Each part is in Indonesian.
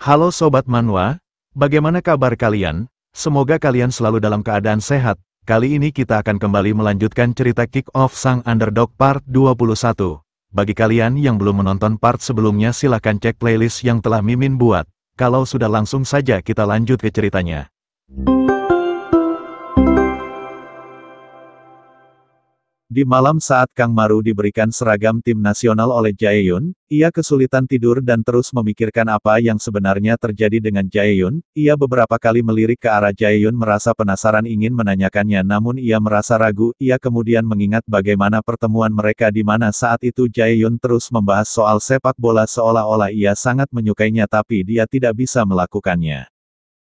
Halo Sobat Manhwa, bagaimana kabar kalian? Semoga kalian selalu dalam keadaan sehat. Kali ini kita akan kembali melanjutkan cerita Kick Off Sang Underdog Part 21. Bagi kalian yang belum menonton part sebelumnya silahkan cek playlist yang telah Mimin buat. Kalau sudah langsung saja kita lanjut ke ceritanya. Di malam saat Kang Maru diberikan seragam tim nasional oleh Jaehyun, ia kesulitan tidur dan terus memikirkan apa yang sebenarnya terjadi dengan Jaehyun. Ia beberapa kali melirik ke arah Jaehyun merasa penasaran ingin menanyakannya namun ia merasa ragu. Ia kemudian mengingat bagaimana pertemuan mereka di mana saat itu Jaehyun terus membahas soal sepak bola seolah-olah ia sangat menyukainya tapi dia tidak bisa melakukannya.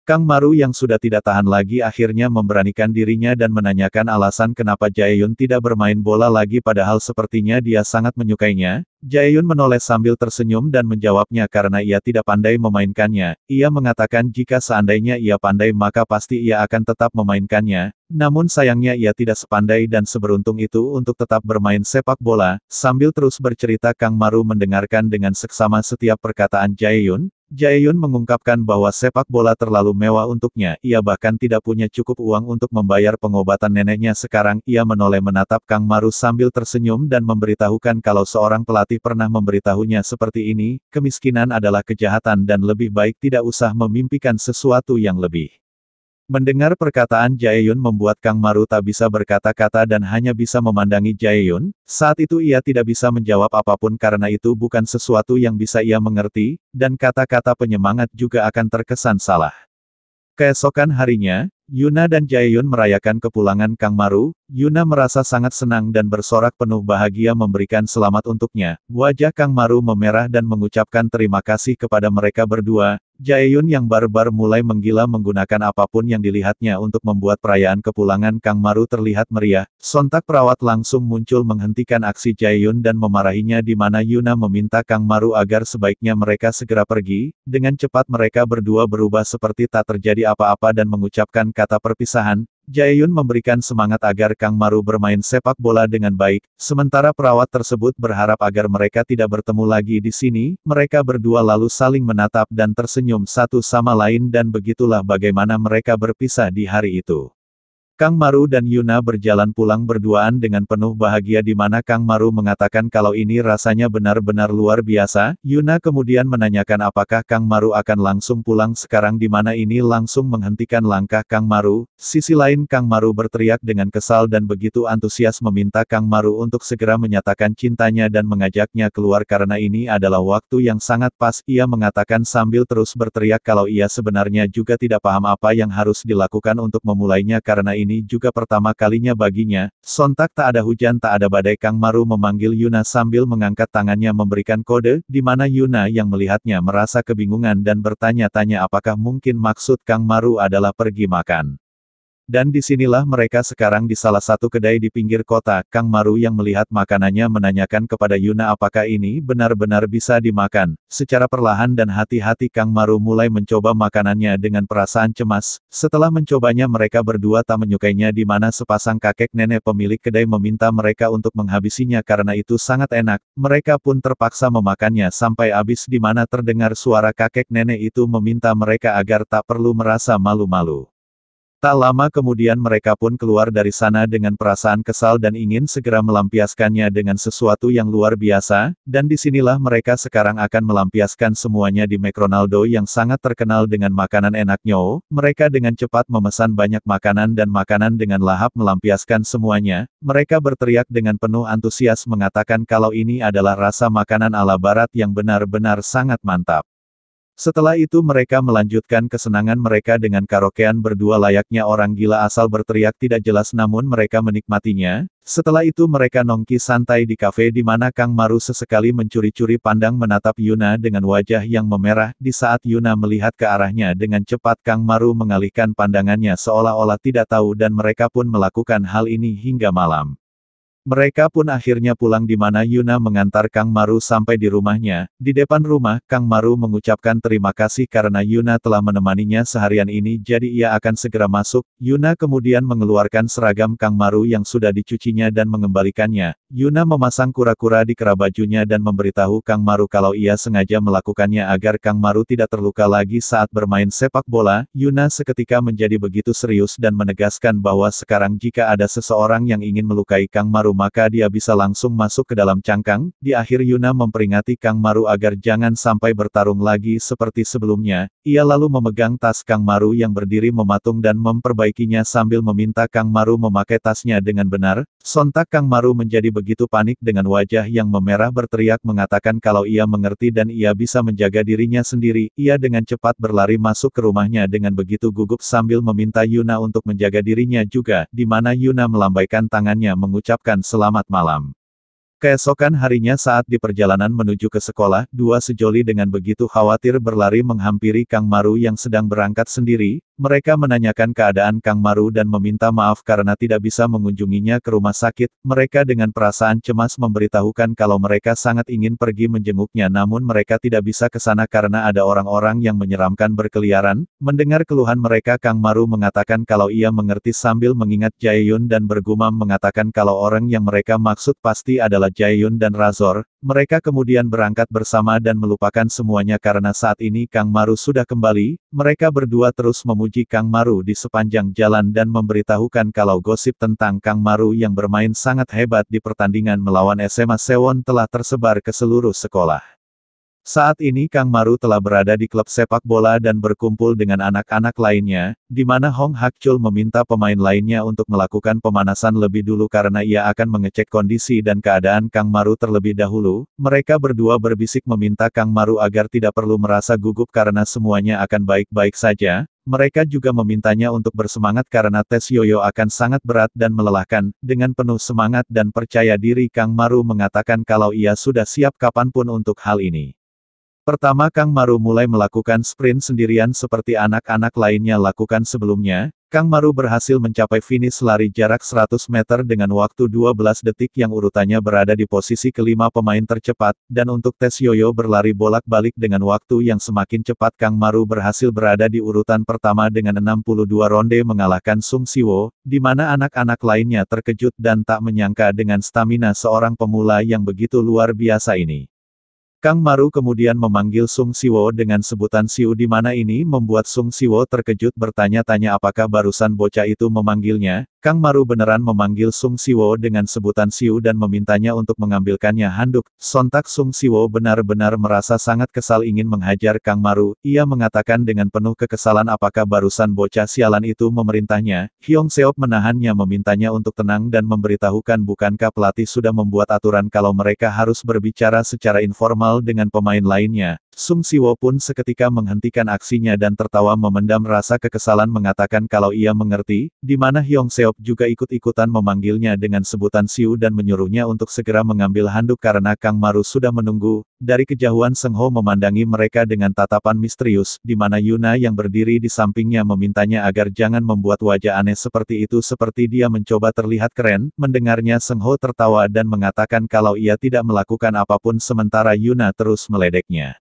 Kang Maru yang sudah tidak tahan lagi akhirnya memberanikan dirinya dan menanyakan alasan kenapa Jaehyun tidak bermain bola lagi padahal sepertinya dia sangat menyukainya. Jaehyun menoleh sambil tersenyum dan menjawabnya karena ia tidak pandai memainkannya. Ia mengatakan jika seandainya ia pandai maka pasti ia akan tetap memainkannya. Namun sayangnya ia tidak sepandai dan seberuntung itu untuk tetap bermain sepak bola. Sambil terus bercerita Kang Maru mendengarkan dengan seksama setiap perkataan Jaehyun. Jaehyun mengungkapkan bahwa sepak bola terlalu mewah untuknya, ia bahkan tidak punya cukup uang untuk membayar pengobatan neneknya sekarang. Ia menoleh menatap Kang Maru sambil tersenyum dan memberitahukan kalau seorang pelatih pernah memberitahunya seperti ini, kemiskinan adalah kejahatan dan lebih baik tidak usah memimpikan sesuatu yang lebih. Mendengar perkataan Jaehyun membuat Kang Maru tak bisa berkata-kata dan hanya bisa memandangi Jaehyun. Saat itu ia tidak bisa menjawab apapun karena itu bukan sesuatu yang bisa ia mengerti, dan kata-kata penyemangat juga akan terkesan salah. Keesokan harinya, Yuna dan Jaehyun merayakan kepulangan Kang Maru. Yuna merasa sangat senang dan bersorak penuh bahagia memberikan selamat untuknya. Wajah Kang Maru memerah dan mengucapkan terima kasih kepada mereka berdua. Jaehyun yang baru-baru mulai menggila menggunakan apapun yang dilihatnya untuk membuat perayaan kepulangan Kang Maru terlihat meriah. Sontak perawat langsung muncul menghentikan aksi Jaehyun dan memarahinya di mana Yuna meminta Kang Maru agar sebaiknya mereka segera pergi. Dengan cepat mereka berdua berubah seperti tak terjadi apa-apa dan mengucapkan kata perpisahan. Jaehyun memberikan semangat agar Kang Maru bermain sepak bola dengan baik, sementara perawat tersebut berharap agar mereka tidak bertemu lagi di sini. Mereka berdua lalu saling menatap dan tersenyum satu sama lain dan begitulah bagaimana mereka berpisah di hari itu. Kang Maru dan Yuna berjalan pulang berduaan dengan penuh bahagia di mana Kang Maru mengatakan kalau ini rasanya benar-benar luar biasa. Yuna kemudian menanyakan apakah Kang Maru akan langsung pulang sekarang di mana ini langsung menghentikan langkah Kang Maru. Sisi lain Kang Maru berteriak dengan kesal dan begitu antusias meminta Kang Maru untuk segera menyatakan cintanya dan mengajaknya keluar karena ini adalah waktu yang sangat pas. Ia mengatakan sambil terus berteriak kalau ia sebenarnya juga tidak paham apa yang harus dilakukan untuk memulainya karena ini juga pertama kalinya baginya. Sontak tak ada hujan tak ada badai Kang Maru memanggil Yuna sambil mengangkat tangannya memberikan kode, di mana Yuna yang melihatnya merasa kebingungan dan bertanya-tanya apakah mungkin maksud Kang Maru adalah pergi makan. Dan disinilah mereka sekarang di salah satu kedai di pinggir kota. Kang Maru yang melihat makanannya menanyakan kepada Yuna apakah ini benar-benar bisa dimakan. Secara perlahan dan hati-hati Kang Maru mulai mencoba makanannya dengan perasaan cemas. Setelah mencobanya mereka berdua tak menyukainya di mana sepasang kakek nenek pemilik kedai meminta mereka untuk menghabisinya karena itu sangat enak. Mereka pun terpaksa memakannya sampai habis di mana terdengar suara kakek nenek itu meminta mereka agar tak perlu merasa malu-malu. Tak lama kemudian mereka pun keluar dari sana dengan perasaan kesal dan ingin segera melampiaskannya dengan sesuatu yang luar biasa, dan disinilah mereka sekarang akan melampiaskan semuanya di McDonald's yang sangat terkenal dengan makanan enaknya. Mereka dengan cepat memesan banyak makanan dan makanan dengan lahap melampiaskan semuanya. Mereka berteriak dengan penuh antusias mengatakan kalau ini adalah rasa makanan ala barat yang benar-benar sangat mantap. Setelah itu mereka melanjutkan kesenangan mereka dengan karaokean berdua layaknya orang gila asal berteriak tidak jelas namun mereka menikmatinya. Setelah itu mereka nongki santai di kafe di mana Kang Maru sesekali mencuri-curi pandang menatap Yuna dengan wajah yang memerah. Di saat Yuna melihat ke arahnya dengan cepat Kang Maru mengalihkan pandangannya seolah-olah tidak tahu dan mereka pun melakukan hal ini hingga malam. Mereka pun akhirnya pulang di mana Yuna mengantar Kang Maru sampai di rumahnya. Di depan rumah, Kang Maru mengucapkan terima kasih karena Yuna telah menemaninya seharian ini jadi ia akan segera masuk. Yuna kemudian mengeluarkan seragam Kang Maru yang sudah dicucinya dan mengembalikannya. Yuna memasang kura-kura di kera bajunya dan memberitahu Kang Maru kalau ia sengaja melakukannya agar Kang Maru tidak terluka lagi saat bermain sepak bola. Yuna seketika menjadi begitu serius dan menegaskan bahwa sekarang jika ada seseorang yang ingin melukai Kang Maru maka dia bisa langsung masuk ke dalam cangkang. Di akhir Yuna memperingati Kang Maru agar jangan sampai bertarung lagi seperti sebelumnya. Ia lalu memegang tas Kang Maru yang berdiri mematung dan memperbaikinya sambil meminta Kang Maru memakai tasnya dengan benar. Sontak Kang Maru menjadi begitu panik dengan wajah yang memerah berteriak mengatakan kalau ia mengerti dan ia bisa menjaga dirinya sendiri. Ia dengan cepat berlari masuk ke rumahnya dengan begitu gugup sambil meminta Yuna untuk menjaga dirinya juga, di mana Yuna melambaikan tangannya mengucapkan selamat malam. Keesokan harinya saat di perjalanan menuju ke sekolah, dua sejoli dengan begitu khawatir berlari menghampiri Kang Maru yang sedang berangkat sendiri. Mereka menanyakan keadaan Kang Maru dan meminta maaf karena tidak bisa mengunjunginya ke rumah sakit. Mereka dengan perasaan cemas memberitahukan kalau mereka sangat ingin pergi menjenguknya namun mereka tidak bisa ke sana karena ada orang-orang yang menyeramkan berkeliaran. Mendengar keluhan mereka Kang Maru mengatakan kalau ia mengerti sambil mengingat Jaehyun dan bergumam mengatakan kalau orang yang mereka maksud pasti adalah Jaehyun dan Razor. Mereka kemudian berangkat bersama dan melupakan semuanya karena saat ini Kang Maru sudah kembali. Mereka berdua terus memuji Kang Maru di sepanjang jalan dan memberitahukan kalau gosip tentang Kang Maru yang bermain sangat hebat di pertandingan melawan SMA Sewon telah tersebar ke seluruh sekolah. Saat ini Kang Maru telah berada di klub sepak bola dan berkumpul dengan anak-anak lainnya, di mana Hong Hak-chul meminta pemain lainnya untuk melakukan pemanasan lebih dulu karena ia akan mengecek kondisi dan keadaan Kang Maru terlebih dahulu. Mereka berdua berbisik meminta Kang Maru agar tidak perlu merasa gugup karena semuanya akan baik-baik saja. Mereka juga memintanya untuk bersemangat karena tes yoyo akan sangat berat dan melelahkan. Dengan penuh semangat dan percaya diri Kang Maru mengatakan kalau ia sudah siap kapanpun untuk hal ini. Pertama Kang Maru mulai melakukan sprint sendirian seperti anak-anak lainnya lakukan sebelumnya. Kang Maru berhasil mencapai finish lari jarak 100 meter dengan waktu 12 detik yang urutannya berada di posisi kelima pemain tercepat, dan untuk tes yoyo berlari bolak-balik dengan waktu yang semakin cepat Kang Maru berhasil berada di urutan pertama dengan 62 ronde mengalahkan Sung Siwo, di mana anak-anak lainnya terkejut dan tak menyangka dengan stamina seorang pemula yang begitu luar biasa ini. Kang Maru kemudian memanggil Sung Siwo dengan sebutan Siu di mana ini membuat Sung Siwo terkejut bertanya-tanya apakah barusan bocah itu memanggilnya. Kang Maru beneran memanggil Sung Siwo dengan sebutan Siu dan memintanya untuk mengambilkannya handuk. Sontak Sung Siwo benar-benar merasa sangat kesal ingin menghajar Kang Maru. Ia mengatakan dengan penuh kekesalan apakah barusan bocah sialan itu memerintahnya. Hyong Seop menahannya memintanya untuk tenang dan memberitahukan bukankah pelatih sudah membuat aturan kalau mereka harus berbicara secara informal dengan pemain lainnya. Sung Siwo pun seketika menghentikan aksinya dan tertawa memendam rasa kekesalan mengatakan kalau ia mengerti, di mana Hyong Seop juga ikut-ikutan memanggilnya dengan sebutan Siu dan menyuruhnya untuk segera mengambil handuk karena Kang Maru sudah menunggu. Dari kejauhan Seng Ho memandangi mereka dengan tatapan misterius, di mana Yuna yang berdiri di sampingnya memintanya agar jangan membuat wajah aneh seperti itu seperti dia mencoba terlihat keren. Mendengarnya Seng Ho tertawa dan mengatakan kalau ia tidak melakukan apapun sementara Yuna terus meledeknya.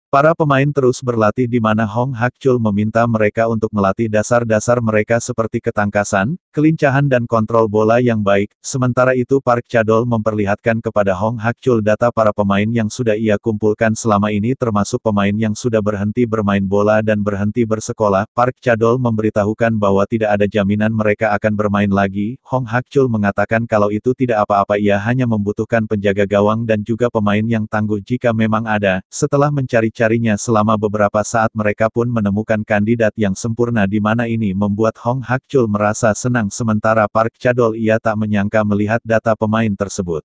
Para pemain terus berlatih di mana Hong Hak-chul meminta mereka untuk melatih dasar-dasar mereka seperti ketangkasan, kelincahan dan kontrol bola yang baik. Sementara itu Park Cha-dol memperlihatkan kepada Hong Hak-chul data para pemain yang sudah ia kumpulkan selama ini termasuk pemain yang sudah berhenti bermain bola dan berhenti bersekolah. Park Cha-dol memberitahukan bahwa tidak ada jaminan mereka akan bermain lagi. Hong Hak-chul mengatakan kalau itu tidak apa-apa ia hanya membutuhkan penjaga gawang dan juga pemain yang tangguh jika memang ada. Setelah mencari-carinya selama beberapa saat mereka pun menemukan kandidat yang sempurna di mana ini membuat Hong Hak-chul merasa senang sementara Park Cha-dol ia tak menyangka melihat data pemain tersebut.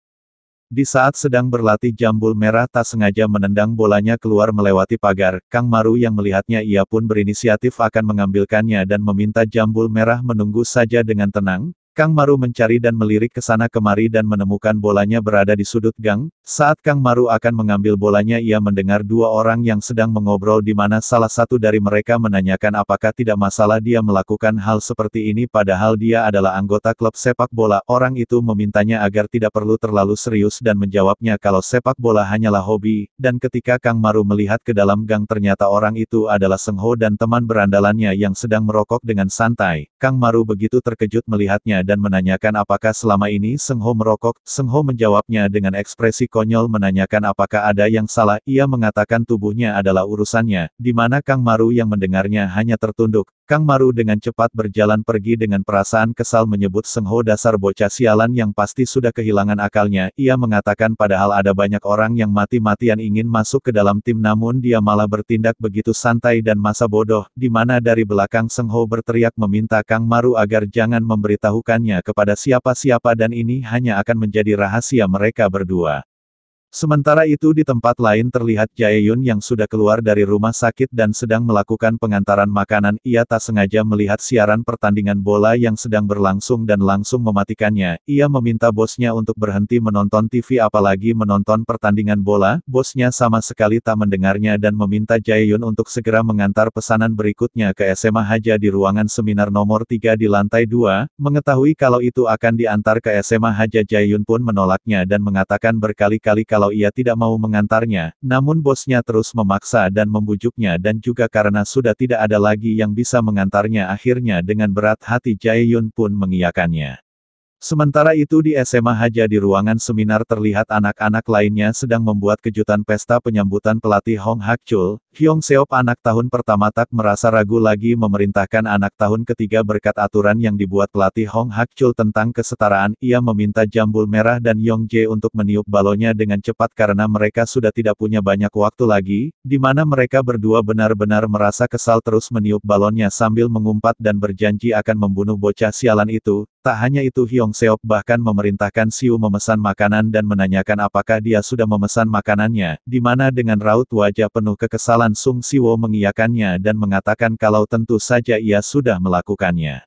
Di saat sedang berlatih Jambul Merah tak sengaja menendang bolanya keluar melewati pagar, Kang Maru yang melihatnya ia pun berinisiatif akan mengambilkannya dan meminta Jambul Merah menunggu saja dengan tenang. Kang Maru mencari dan melirik ke sana kemari dan menemukan bolanya berada di sudut gang. Saat Kang Maru akan mengambil bolanya, ia mendengar dua orang yang sedang mengobrol di mana salah satu dari mereka menanyakan apakah tidak masalah dia melakukan hal seperti ini padahal dia adalah anggota klub sepak bola. Orang itu memintanya agar tidak perlu terlalu serius dan menjawabnya kalau sepak bola hanyalah hobi, dan ketika Kang Maru melihat ke dalam gang ternyata orang itu adalah Seng Ho dan teman berandalannya yang sedang merokok dengan santai. Kang Maru begitu terkejut melihatnya dan menanyakan apakah selama ini Seng Ho merokok. Seng Ho menjawabnya dengan ekspresi konyol menanyakan apakah ada yang salah. Ia mengatakan tubuhnya adalah urusannya, di mana Kang Maru yang mendengarnya hanya tertunduk. Kang Maru dengan cepat berjalan pergi dengan perasaan kesal menyebut Seng Ho dasar bocah sialan yang pasti sudah kehilangan akalnya. Ia mengatakan padahal ada banyak orang yang mati-matian ingin masuk ke dalam tim namun dia malah bertindak begitu santai dan masa bodoh, di mana dari belakang Seng Ho berteriak meminta Kang Maru agar jangan memberitahukannya kepada siapa-siapa dan ini hanya akan menjadi rahasia mereka berdua. Sementara itu di tempat lain terlihat Jae-yun yang sudah keluar dari rumah sakit dan sedang melakukan pengantaran makanan. Ia tak sengaja melihat siaran pertandingan bola yang sedang berlangsung dan langsung mematikannya. Ia meminta bosnya untuk berhenti menonton TV apalagi menonton pertandingan bola. Bosnya sama sekali tak mendengarnya dan meminta Jae-yun untuk segera mengantar pesanan berikutnya ke SMA Haja di ruangan seminar nomor 3 di lantai 2. Mengetahui kalau itu akan diantar ke SMA Haja, Jae-yun pun menolaknya dan mengatakan berkali-kali kalau ia tidak mau mengantarnya, namun bosnya terus memaksa dan membujuknya dan juga karena sudah tidak ada lagi yang bisa mengantarnya akhirnya dengan berat hati Jae-yun pun mengiyakannya. Sementara itu di SMA Haja di ruangan seminar terlihat anak-anak lainnya sedang membuat kejutan pesta penyambutan pelatih Hong Hak-chul. Hyung Seop anak tahun pertama tak merasa ragu lagi memerintahkan anak tahun ketiga berkat aturan yang dibuat pelatih Hong Hak-chul tentang kesetaraan. Ia meminta Jambul Merah dan Yong Jae untuk meniup balonnya dengan cepat karena mereka sudah tidak punya banyak waktu lagi, di mana mereka berdua benar-benar merasa kesal terus meniup balonnya sambil mengumpat dan berjanji akan membunuh bocah sialan itu. Tak hanya itu, Hyung Seop bahkan memerintahkan Siu memesan makanan dan menanyakan apakah dia sudah memesan makanannya, di mana dengan raut wajah penuh kekesalan Sung Siwo mengiyakannya dan mengatakan kalau tentu saja ia sudah melakukannya.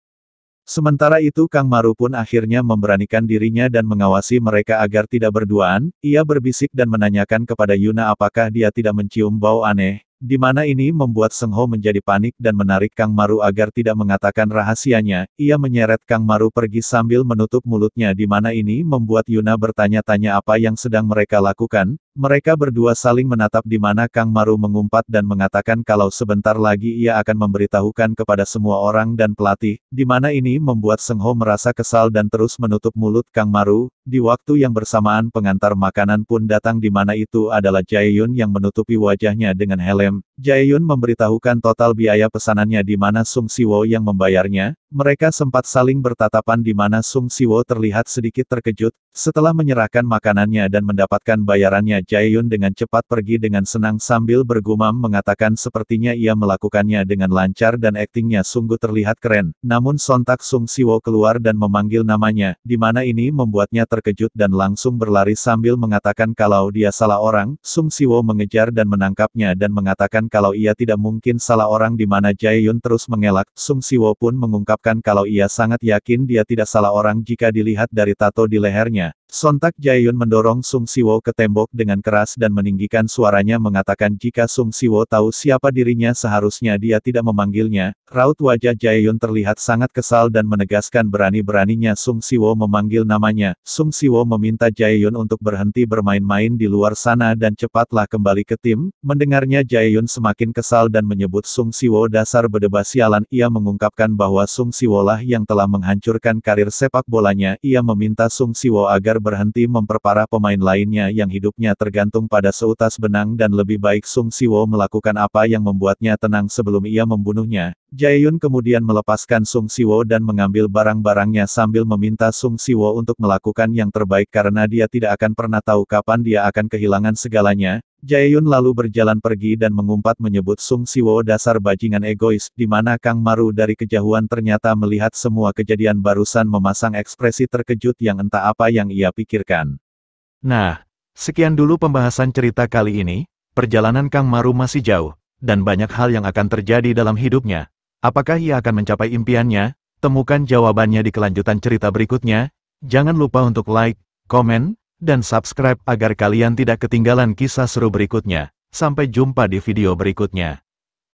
Sementara itu Kang Maru pun akhirnya memberanikan dirinya dan mengawasi mereka agar tidak berduaan. Ia berbisik dan menanyakan kepada Yuna apakah dia tidak mencium bau aneh, di mana ini membuat Seng Ho menjadi panik dan menarik Kang Maru agar tidak mengatakan rahasianya. Ia menyeret Kang Maru pergi sambil menutup mulutnya di mana ini membuat Yuna bertanya-tanya apa yang sedang mereka lakukan. Mereka berdua saling menatap di mana Kang Maru mengumpat dan mengatakan kalau sebentar lagi ia akan memberitahukan kepada semua orang dan pelatih, di mana ini membuat Seng Ho merasa kesal dan terus menutup mulut Kang Maru. Di waktu yang bersamaan pengantar makanan pun datang di mana itu adalah Jae-yun yang menutupi wajahnya dengan helm. Jae-yun memberitahukan total biaya pesanannya di mana Sung Siwo yang membayarnya. Mereka sempat saling bertatapan di mana Sung Siwo terlihat sedikit terkejut. Setelah menyerahkan makanannya dan mendapatkan bayarannya, Jae-yun dengan cepat pergi dengan senang sambil bergumam mengatakan sepertinya ia melakukannya dengan lancar dan aktingnya sungguh terlihat keren. Namun sontak Sung Siwo keluar dan memanggil namanya, di mana ini membuatnya terkejut dan langsung berlari sambil mengatakan kalau dia salah orang. Sung Siwo mengejar dan menangkapnya dan mengatakan kalau ia tidak mungkin salah orang di mana Jae-yun terus mengelak. Sung Siwo pun mengungkapkan kalau ia sangat yakin dia tidak salah orang jika dilihat dari tato di lehernya. Sontak Jae-yun mendorong Sung Siwo ke tembok dengan keras dan meninggikan suaranya mengatakan jika Sung Siwo tahu siapa dirinya seharusnya dia tidak memanggilnya. Raut wajah Jae-yun terlihat sangat kesal dan menegaskan berani-beraninya Sung Siwo memanggil namanya. Sung Siwo meminta Jae-yun untuk berhenti bermain-main di luar sana dan cepatlah kembali ke tim. Mendengarnya Jae-yun semakin kesal dan menyebut Sung Siwo dasar bedebah sialan. Ia mengungkapkan bahwa Sung Siwo lah yang telah menghancurkan karir sepak bolanya. Ia meminta Sung Siwo agar berhenti memperparah pemain lainnya yang hidupnya tergantung pada seutas benang dan lebih baik Sung Siwo melakukan apa yang membuatnya tenang sebelum ia membunuhnya. Jae-yun kemudian melepaskan Sung Siwo dan mengambil barang-barangnya sambil meminta Sung Siwo untuk melakukan yang terbaik karena dia tidak akan pernah tahu kapan dia akan kehilangan segalanya. Jae-yun lalu berjalan pergi dan mengumpat menyebut Sung Siwo dasar bajingan egois, di mana Kang Maru dari kejauhan ternyata melihat semua kejadian barusan memasang ekspresi terkejut yang entah apa yang ia pikirkan. Nah, sekian dulu pembahasan cerita kali ini. Perjalanan Kang Maru masih jauh, dan banyak hal yang akan terjadi dalam hidupnya. Apakah ia akan mencapai impiannya? Temukan jawabannya di kelanjutan cerita berikutnya. Jangan lupa untuk like, komen, dan subscribe agar kalian tidak ketinggalan kisah seru berikutnya. Sampai jumpa di video berikutnya.